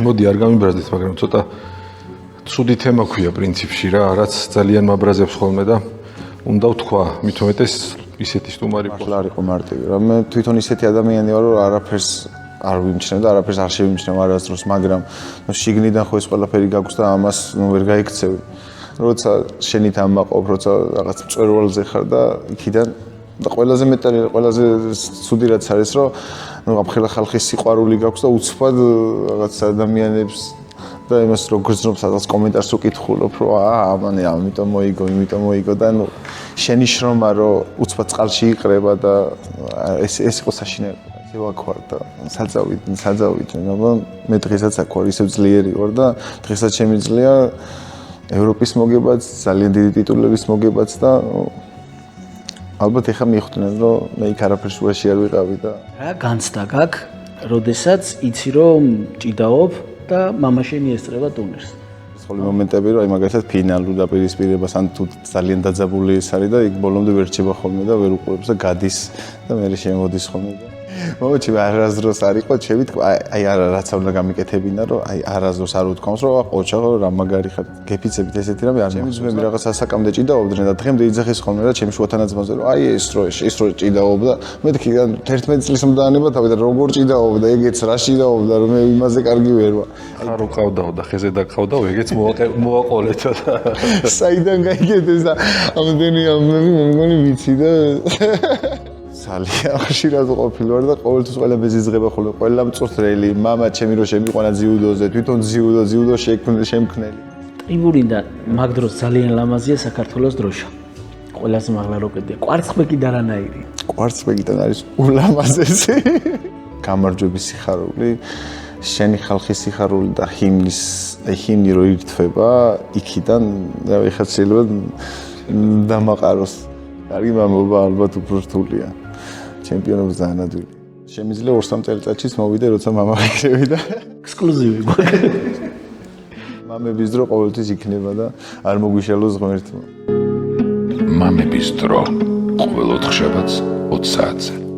მოდი არ გამიბრაზდეთ, მაგრამ ცოტა ცუდი თემა ქვია პრინციპში რა, რაც ძალიან მაბრაზებს ხოლმე და უნდა ვთქვა, მით უმეტეს ისეთი სტუმარი მართლა არ იყო მარტივი რა. მე თვითონ ისეთი ადამიანი ვარ, რომ არაფერს არ ვიმჩნევ და არაფერს არ შევიმჩნევ არასდროს, მაგრამ შიგნიდან ხო ეს ყველაფერი გაქვს და ამას ვერ გაიქცევი. როცა შენით ამაყობ, როცა რაღაც მწვერვალზე ხარ და იქიდან და ყველაზე მეტად ყველაზე ცუდი რაც არის, რომ აფხელა ხალხის სიყვარული გაქვს და უცბად რაღაც ადამიანებს და იმას რო გრძნობ სადღაც კომენტარს უკითხულობ, რომ ამანი ამიტომ მოიგო, იმიტომ მოიგო და შენი შრომა რომ უცბად წყალში იყრება და ეს იყო საშინელი. ესე ვაქვარ და საწავით, მაგრამ მე დღესაც აქ ვარ, ისევ ძლიერი ვარ და დღესაც შემიძლია ევროპის მოგებაც, ძალიან დიდი ტიტულების მოგებაც და ალბათ ეხა მიხვდნენ, რომ მე იქ არაფერს უაში არ ვიყავი და რა განცდა გაქვს, როდესაც იცი რომ ჭიდაობ და მამა შენი ესწრება ტურნირს. ხოლმე მომენტები რომ აი მაგალითად ფინალურ დაპირისპირებას ან თუ ძალიან დაძაბული ეს არის და იქ ბოლომდე ვერ რჩება ხოლმე და ვერ უყურებს და გადის და მე შემოდის ხოლმე და მომჩი არასდროს არ იყო ჩემი თქვა აი არა რაც უნდა გამიკეთებინა რომ აი არასდროს არ უთქვამს რომ ყოჩა რა მაგარი ხარ გეფიცებით ესეთი რამე არ შემიძლია რაღაც ასაკამდე ჭიდაობდნენ და დღემდე იძახის ხოლმე და ჩემი შუათანაძმაზე რომ აი ეს რო ჭიდაობდა მე თქვი 11 წლის მომდანება თავი და როგორ ჭიდაობდა ეგეც რა ჭიდაობდა რომ მე იმაზე კარგი ვერ ვარ ხარ უყავდაო და ხეზე დაკავდაო ეგეც მოაყოლეთო და საიდან გაიგეთეს და ამდენი ამბები მე მგონი ვიცი და ძალიან ხშირად ყოფილი ვარ და ყოველთვის ყველა მეზიზღება ხოლმე ყველა მწვრთნელი მამა ჩემი რო შემიყვანა ძიუდოზე თვითონ ძიუდო შემქმნელი ტრიბუნიდან მაგ დროს ძალიან ლამაზია საქართველოს დროშა ყველაზე მაღლა როკეტია კვარცხლბეკიდან რანაირი კვარცხლბეკიდან არის ულამაზესი გამარჯვების სიხარული შენი ხალხის სიხარული და ჰიმნი რო ირთვება იქიდან ეხლა შეიძლება დამაყაროს კარგი მამობა ალბათ უფრო რთულია ჩემპიონობის ზანადვილი. შემიძლია 2-3 წელიწადშიც მოვიდე, როცა მამა ვიქნები და ექსკლუზივი. მამების დრო ყოველთვის იქნება და არ მოგვიშალოს ღმერთმა. მამების დრო ყოველ 4 შაბათს 20 საათზე.